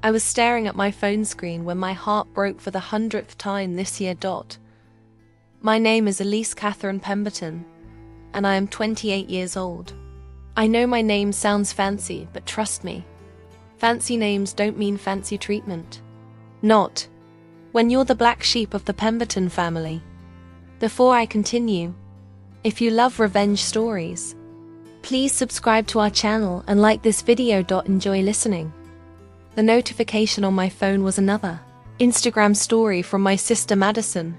I was staring at my phone screen when my heart broke for the 100th time this year. My name is Elise Catherine Pemberton, and I am 28 years old. I know my name sounds fancy, but trust me, fancy names don't mean fancy treatment. Not when you're the black sheep of the Pemberton family. Before I continue, if you love revenge stories, please subscribe to our channel and like this video. Enjoy listening. The notification on my phone was another Instagram story from my sister Madison.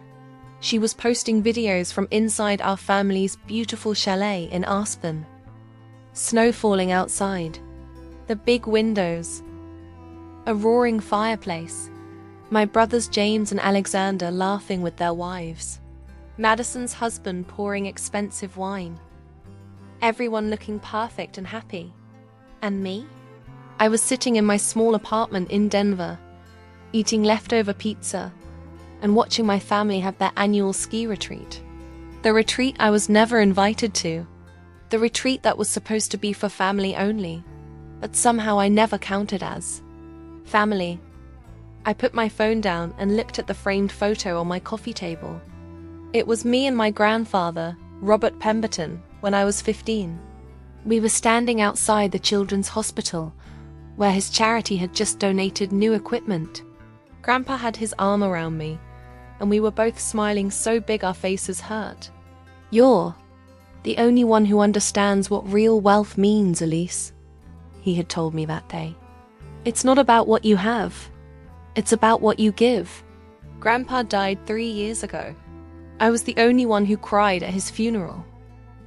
She was posting videos from inside our family's beautiful chalet in Aspen. Snow falling outside, the big windows, a roaring fireplace, my brothers James and Alexander laughing with their wives, Madison's husband pouring expensive wine, everyone looking perfect and happy. And me? I was sitting in my small apartment in Denver, eating leftover pizza and watching my family have their annual ski retreat. The retreat I was never invited to. The retreat that was supposed to be for family only, but somehow I never counted as family. I put my phone down and looked at the framed photo on my coffee table. It was me and my grandfather, Robert Pemberton, when I was 15. We were standing outside the children's hospital, where his charity had just donated new equipment. Grandpa had his arm around me, and we were both smiling so big our faces hurt. "You're the only one who understands what real wealth means, Elise," he had told me that day. "It's not about what you have. It's about what you give." Grandpa died 3 years ago. I was the only one who cried at his funeral.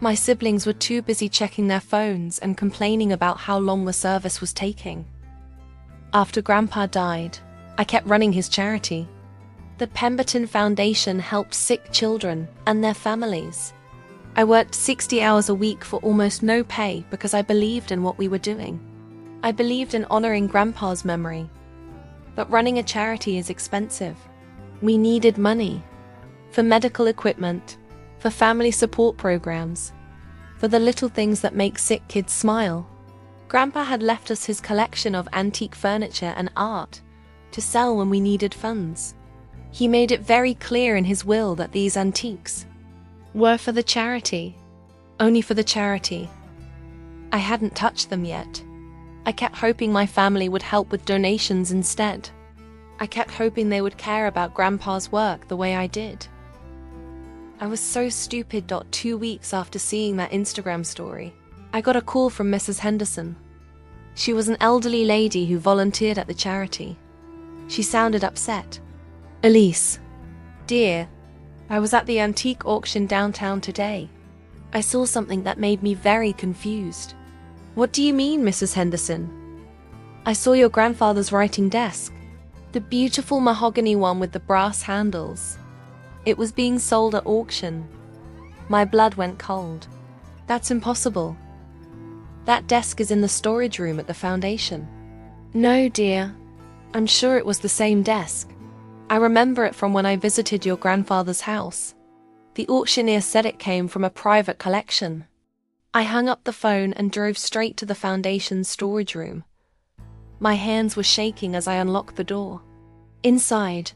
My siblings were too busy checking their phones and complaining about how long the service was taking. After Grandpa died, I kept running his charity. The Pemberton Foundation helped sick children and their families. I worked 60 hours a week for almost no pay because I believed in what we were doing. I believed in honoring Grandpa's memory. But running a charity is expensive. We needed money for medical equipment, for family support programs, for the little things that make sick kids smile. Grandpa had left us his collection of antique furniture and art to sell when we needed funds. He made it very clear in his will that these antiques were for the charity, only for the charity. I hadn't touched them yet. I kept hoping my family would help with donations instead. I kept hoping they would care about Grandpa's work the way I did. I was so stupid. 2 weeks after seeing that Instagram story, I got a call from Mrs. Henderson. She was an elderly lady who volunteered at the charity. She sounded upset. "Elise, dear, I was at the antique auction downtown today. I saw something that made me very confused." "What do you mean, Mrs. Henderson?" "I saw your grandfather's writing desk, the beautiful mahogany one with the brass handles. It was being sold at auction." My blood went cold. "That's impossible. That desk is in the storage room at the foundation." "No, dear. I'm sure it was the same desk. I remember it from when I visited your grandfather's house. The auctioneer said it came from a private collection." I hung up the phone and drove straight to the foundation's storage room. My hands were shaking as I unlocked the door. Inside,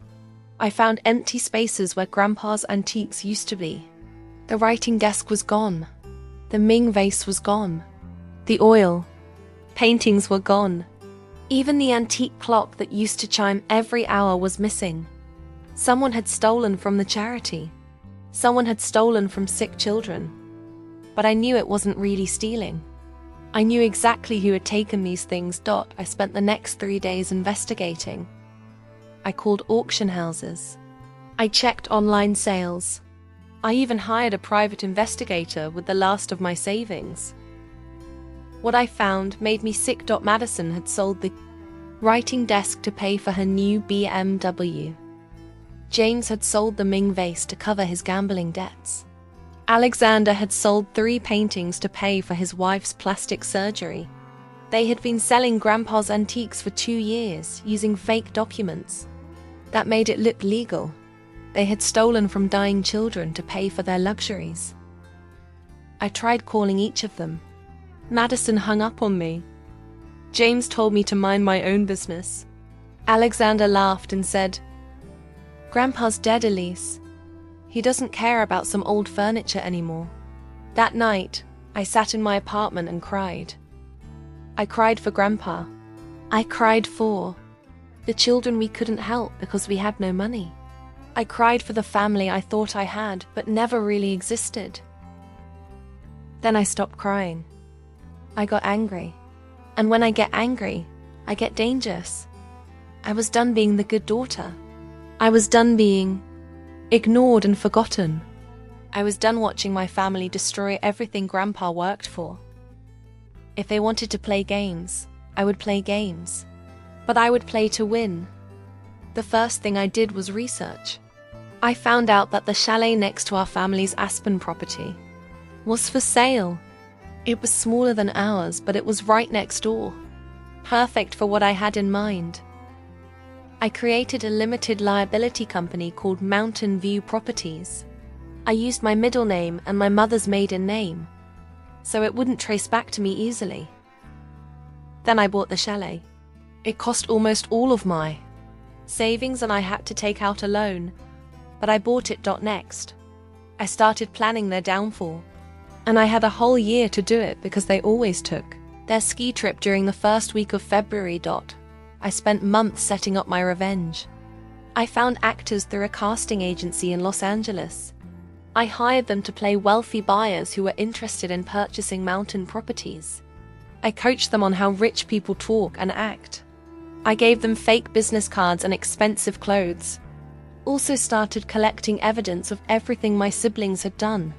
I found empty spaces where Grandpa's antiques used to be. The writing desk was gone. The Ming vase was gone. The oil paintings were gone. Even the antique clock that used to chime every hour was missing. Someone had stolen from the charity. Someone had stolen from sick children. But I knew it wasn't really stealing. I knew exactly who had taken these things. I spent the next 3 days investigating. I called auction houses. I checked online sales. I even hired a private investigator with the last of my savings. What I found made me sick. Madison had sold the writing desk to pay for her new BMW. James had sold the Ming vase to cover his gambling debts. Alexander had sold 3 paintings to pay for his wife's plastic surgery. They had been selling Grandpa's antiques for 2 years, using fake documents. That made it look legal. They had stolen from dying children to pay for their luxuries. I tried calling each of them. Madison hung up on me. James told me to mind my own business. Alexander laughed and said, "Grandpa's dead, Elise. He doesn't care about some old furniture anymore." That night, I sat in my apartment and cried. I cried for Grandpa. I cried for the children we couldn't help because we had no money. I cried for the family I thought I had but never really existed. Then I stopped crying. I got angry. And when I get angry, I get dangerous. I was done being the good daughter. I was done being ignored and forgotten. I was done watching my family destroy everything Grandpa worked for. If they wanted to play games, I would play games. But I would play to win. The first thing I did was research. I found out that the chalet next to our family's Aspen property was for sale. It was smaller than ours, but it was right next door. Perfect for what I had in mind. I created a limited liability company called Mountain View Properties. I used my middle name and my mother's maiden name, so it wouldn't trace back to me easily. Then I bought the chalet. It cost almost all of my savings and I had to take out a loan, but I bought it. Next, I started planning their downfall, and I had a whole year to do it because they always took their ski trip during the first week of February. I spent months setting up my revenge. I found actors through a casting agency in Los Angeles. I hired them to play wealthy buyers who were interested in purchasing mountain properties. I coached them on how rich people talk and act. I gave them fake business cards and expensive clothes. Also started collecting evidence of everything my siblings had done.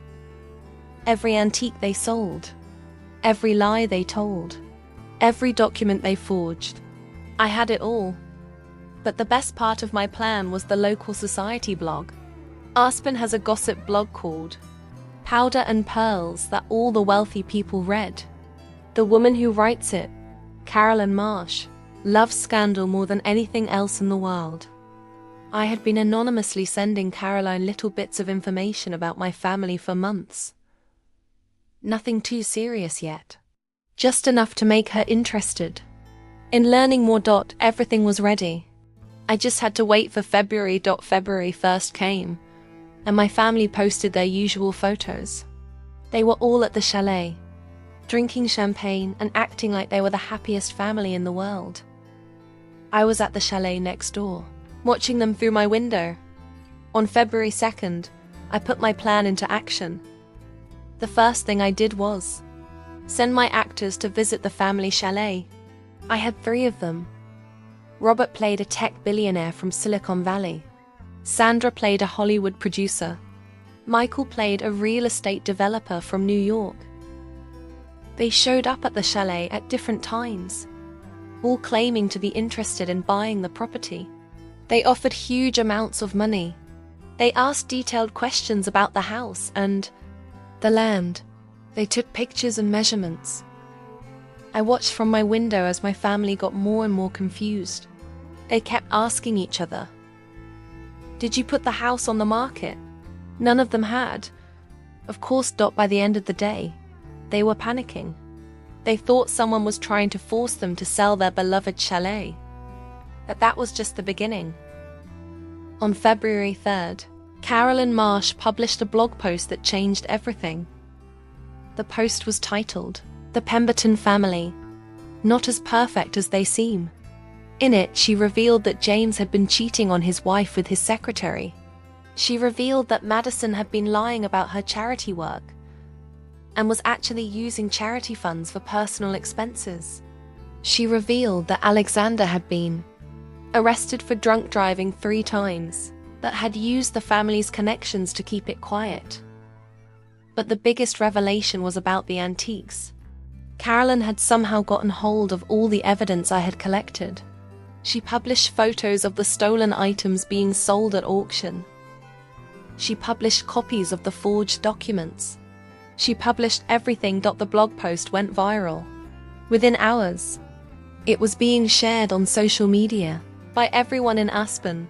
Every antique they sold. Every lie they told. Every document they forged. I had it all. But the best part of my plan was the local society blog. Aspen has a gossip blog called Powder and Pearls that all the wealthy people read. The woman who writes it, Carolyn Marsh, loves scandal more than anything else in the world. I had been anonymously sending Caroline little bits of information about my family for months. Nothing too serious yet. Just enough to make her interested. In learning more. Everything was ready. I just had to wait for February. February 1st came, and my family posted their usual photos. They were all at the chalet, drinking champagne and acting like they were the happiest family in the world. I was at the chalet next door, watching them through my window. On February 2nd, I put my plan into action. The first thing I did was send my actors to visit the family chalet. I had 3 of them. Robert played a tech billionaire from Silicon Valley. Sandra played a Hollywood producer. Michael played a real estate developer from New York. They showed up at the chalet at different times, all claiming to be interested in buying the property. They offered huge amounts of money. They asked detailed questions about the house and the land. They took pictures and measurements. I watched from my window as my family got more and more confused. They kept asking each other, "Did you put the house on the market?" None of them had. Of course. By the end of the day, they were panicking. They thought someone was trying to force them to sell their beloved chalet. But that was just the beginning. On February 3rd, Carolyn Marsh published a blog post that changed everything. The post was titled, "The Pemberton Family, Not as Perfect as They Seem." In it, she revealed that James had been cheating on his wife with his secretary. She revealed that Madison had been lying about her charity work and was actually using charity funds for personal expenses. She revealed that Alexander had been arrested for drunk driving 3 times, but had used the family's connections to keep it quiet. But the biggest revelation was about the antiques. Carolyn had somehow gotten hold of all the evidence I had collected. She published photos of the stolen items being sold at auction. She published copies of the forged documents. She published everything. The blog post went viral. Within hours, it was being shared on social media by everyone in Aspen.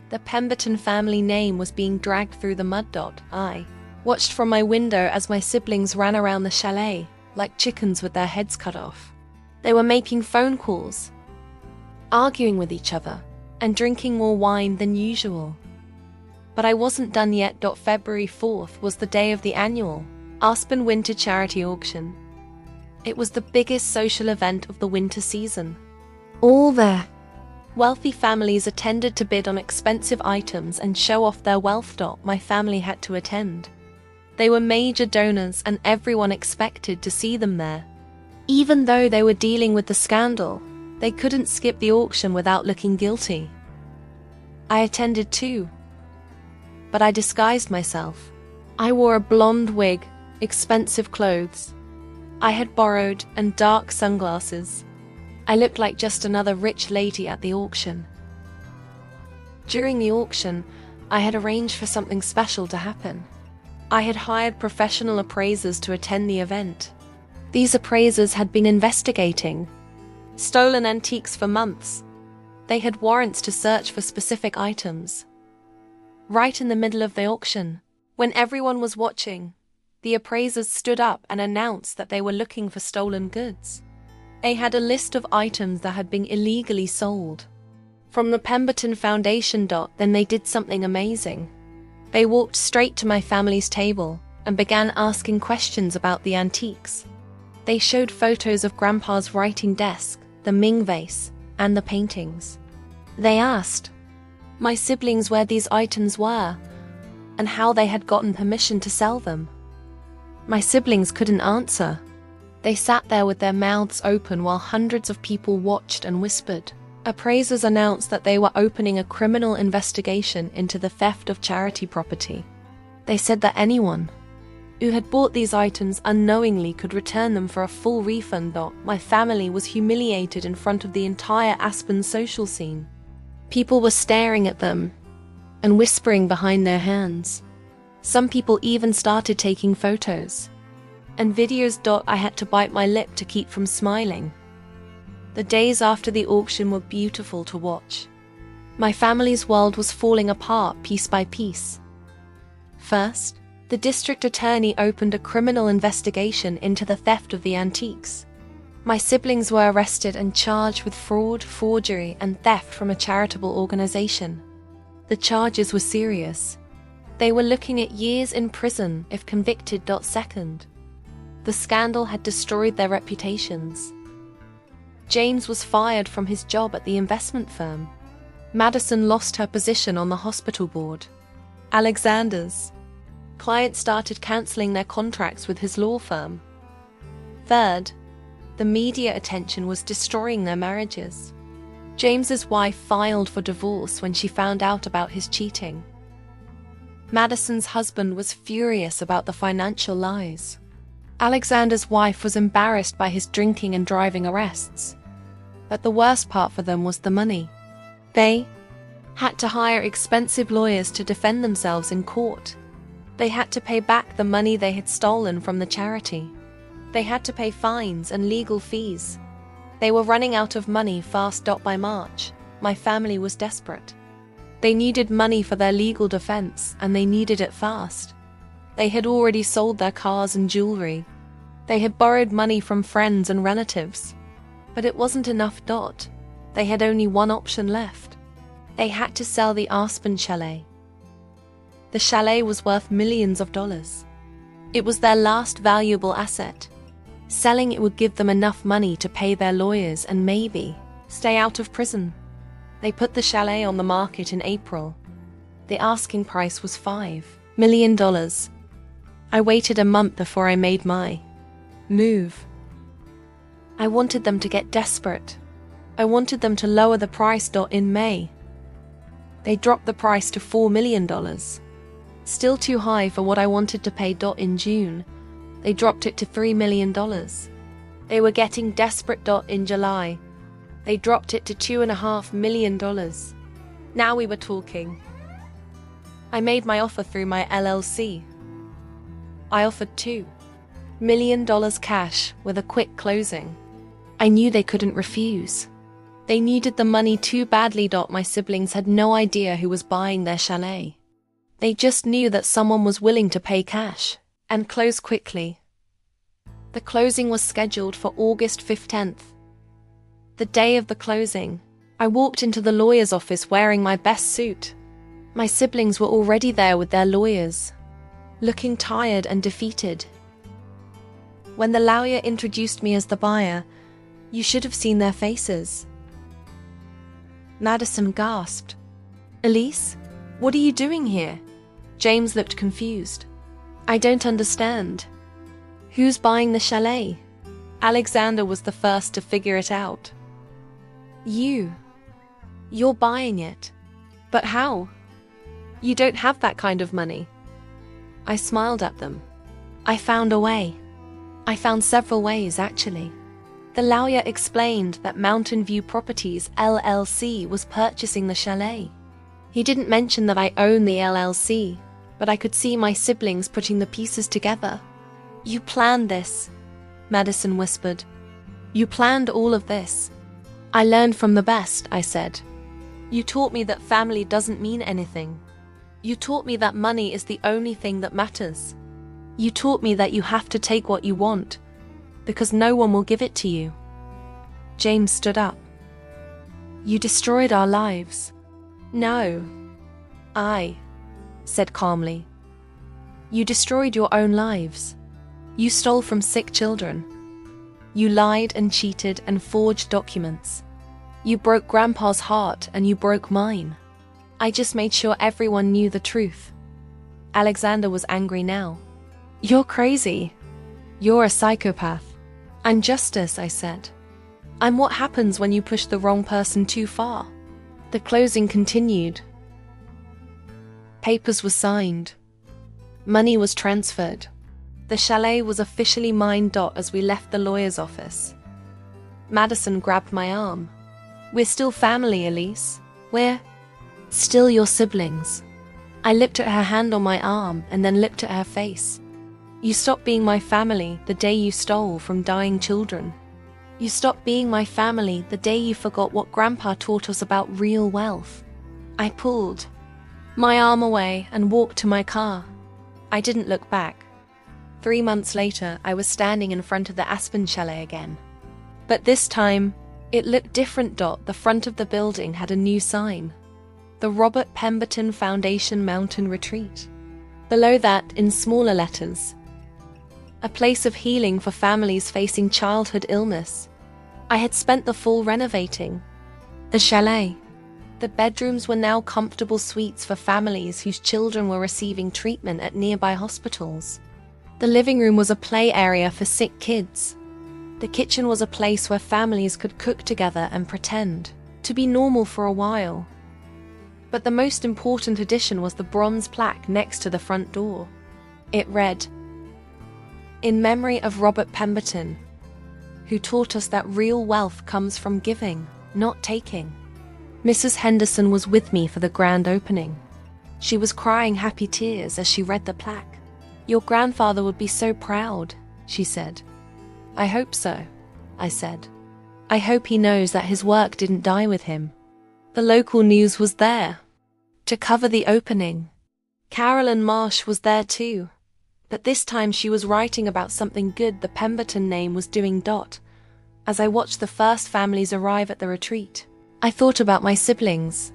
The Pemberton family name was being dragged through the mud. I watched from my window as my siblings ran around the chalet like chickens with their heads cut off. They were making phone calls. arguing with each other, and drinking more wine than usual. But I wasn't done yet. February 4th was the day of the annual Aspen Winter Charity Auction. It was the biggest social event of the winter season. All the wealthy families attended to bid on expensive items and show off their wealth. My family had to attend. They were major donors and everyone expected to see them there. Even though they were dealing with the scandal, they couldn't skip the auction without looking guilty. I attended too, but I disguised myself. I wore a blonde wig, expensive clothes I had borrowed, and dark sunglasses. I looked like just another rich lady at the auction. During the auction, I had arranged for something special to happen. I had hired professional appraisers to attend the event. These appraisers had been investigating stolen antiques for months. They had warrants to search for specific items. Right in the middle of the auction, when everyone was watching, the appraisers stood up and announced that they were looking for stolen goods. They had a list of items that had been illegally sold from the Pemberton Foundation. Then they did something amazing. They walked straight to my family's table and began asking questions about the antiques. They showed photos of Grandpa's writing desk, the Ming vase, and the paintings. They asked my siblings where these items were and how they had gotten permission to sell them. My siblings couldn't answer. They sat there with their mouths open while hundreds of people watched and whispered. Appraisers announced that they were opening a criminal investigation into the theft of charity property. They said that anyone who had bought these items unknowingly could return them for a full refund. My family was humiliated in front of the entire Aspen social scene. People were staring at them and whispering behind their hands. Some people even started taking photos and videos. I had to bite my lip to keep from smiling. The days after the auction were beautiful to watch. My family's world was falling apart piece by piece. First, the district attorney opened a criminal investigation into the theft of the antiques. My siblings were arrested and charged with fraud, forgery, and theft from a charitable organization. The charges were serious. They were looking at years in prison if convicted. Second, the scandal had destroyed their reputations. James was fired from his job at the investment firm. Madison lost her position on the hospital board. Alexander's clients started canceling their contracts with his law firm. Third, the media attention was destroying their marriages. James's wife filed for divorce when she found out about his cheating. Madison's husband was furious about the financial lies. Alexander's wife was embarrassed by his drinking and driving arrests. But the worst part for them was the money. They had to hire expensive lawyers to defend themselves in court. They had to pay back the money they had stolen from the charity. They had to pay fines and legal fees. They were running out of money fast. By March, my family was desperate. They needed money for their legal defense, and they needed it fast. They had already sold their cars and jewelry. They had borrowed money from friends and relatives. But it wasn't enough. They had only one option left. They had to sell the Aspen chalet. The chalet was worth millions of dollars. It was their last valuable asset. Selling it would give them enough money to pay their lawyers and maybe stay out of prison. They put the chalet on the market in April. The asking price was $5 million. I waited a month before I made my move. I wanted them to get desperate. I wanted them to lower the price. In May, they dropped the price to $4 million. Still too high for what I wanted to pay. In June, they dropped it to $3 million. They were getting desperate. In July, they dropped it to $2.5 million. Now we were talking. I made my offer through my LLC. I offered $2 million cash with a quick closing. I knew they couldn't refuse. They needed the money too badly. My siblings had no idea who was buying their chalet. They just knew that someone was willing to pay cash and close quickly. The closing was scheduled for August 15th. The day of the closing, I walked into the lawyer's office wearing my best suit. My siblings were already there with their lawyers, looking tired and defeated. When the lawyer introduced me as the buyer, you should have seen their faces. Madison gasped. "Elise, what are you doing here?" James looked confused. "I don't understand. Who's buying the chalet?" Alexander was the first to figure it out. You're buying it. But how? You don't have that kind of money." I smiled at them. "I found a way. I found several ways, actually." The lawyer explained that Mountain View Properties LLC was purchasing the chalet. He didn't mention that I own the LLC, but I could see my siblings putting the pieces together. "You planned this," Madison whispered. "You planned all of this." "I learned from the best," I said. "You taught me that family doesn't mean anything. You taught me that money is the only thing that matters. You taught me that you have to take what you want, because no one will give it to you." James stood up. "You destroyed our lives." "No, I said calmly. "You destroyed your own lives. You stole from sick children. You lied and cheated and forged documents. You broke Grandpa's heart and you broke mine. I just made sure everyone knew the truth." Alexander was angry now. "You're crazy. You're a psychopath." "I'm justice," I said. "I'm what happens when you push the wrong person too far." The closing continued. Papers were signed. Money was transferred. The chalet was officially mine. As we left the lawyer's office, Madison grabbed my arm. "We're still family, Elise. We're still your siblings." I looked at her hand on my arm and then looked at her face. "You stopped being my family the day you stole from dying children. You stopped being my family the day you forgot what Grandpa taught us about real wealth." I pulled my arm away and walked to my car. I didn't look back. 3 months later, I was standing in front of the Aspen Chalet again. But this time, it looked different. The front of the building had a new sign. The Robert Pemberton Foundation Mountain Retreat. Below that, in smaller letters, a place of healing for families facing childhood illness. I had spent the fall renovating the chalet. The bedrooms were now comfortable suites for families whose children were receiving treatment at nearby hospitals. The living room was a play area for sick kids. The kitchen was a place where families could cook together and pretend to be normal for a while. But the most important addition was the bronze plaque next to the front door. It read, "In memory of Robert Pemberton, who taught us that real wealth comes from giving, not taking." Mrs. Henderson was with me for the grand opening. She was crying happy tears as she read the plaque. "Your grandfather would be so proud," she said. "I hope so," I said. "I hope he knows that his work didn't die with him." The local news was there to cover the opening. Carolyn Marsh was there too, but this time she was writing about something good the Pemberton name was doing. As I watched the first families arrive at the retreat, I thought about my siblings.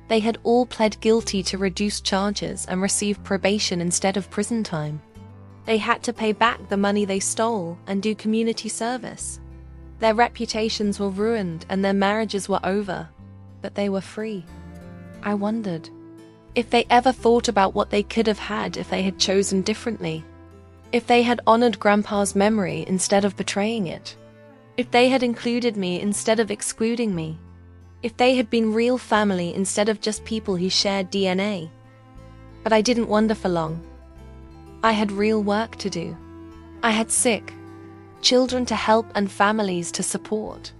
They had all pled guilty to reduced charges and received probation instead of prison time. They had to pay back the money they stole and do community service. Their reputations were ruined and their marriages were over, but they were free. I wondered if they ever thought about what they could have had if they had chosen differently. If they had honored Grandpa's memory instead of betraying it. If they had included me instead of excluding me. If they had been real family instead of just people who shared DNA. But I didn't wonder for long. I had real work to do. I had sick children to help and families to support.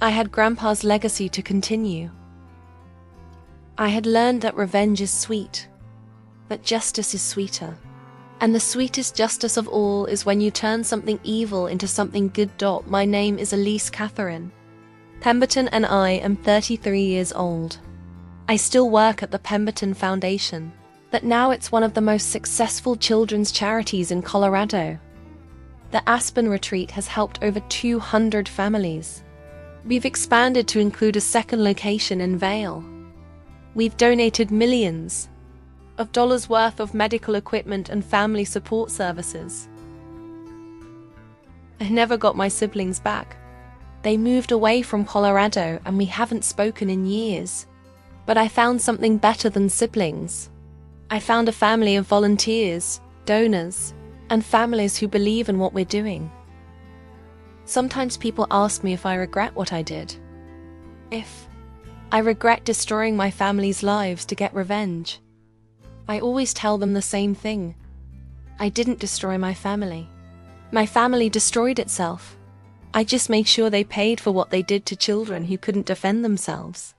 I had Grandpa's legacy to continue. I had learned that revenge is sweet, but justice is sweeter. And the sweetest justice of all is when you turn something evil into something good. My name is Elise Catherine Pemberton and I am 33 years old. I still work at the Pemberton Foundation, but now it's one of the most successful children's charities in Colorado. The Aspen Retreat has helped over 200 families. We've expanded to include a second location in Vale. We've donated millions of dollars worth of medical equipment and family support services. I never got my siblings back. They moved away from Colorado and we haven't spoken in years. But I found something better than siblings. I found a family of volunteers, donors, and families who believe in what we're doing. Sometimes people ask me if I regret what I did. If I regret destroying my family's lives to get revenge. I always tell them the same thing. I didn't destroy my family. My family destroyed itself. I just made sure they paid for what they did to children who couldn't defend themselves.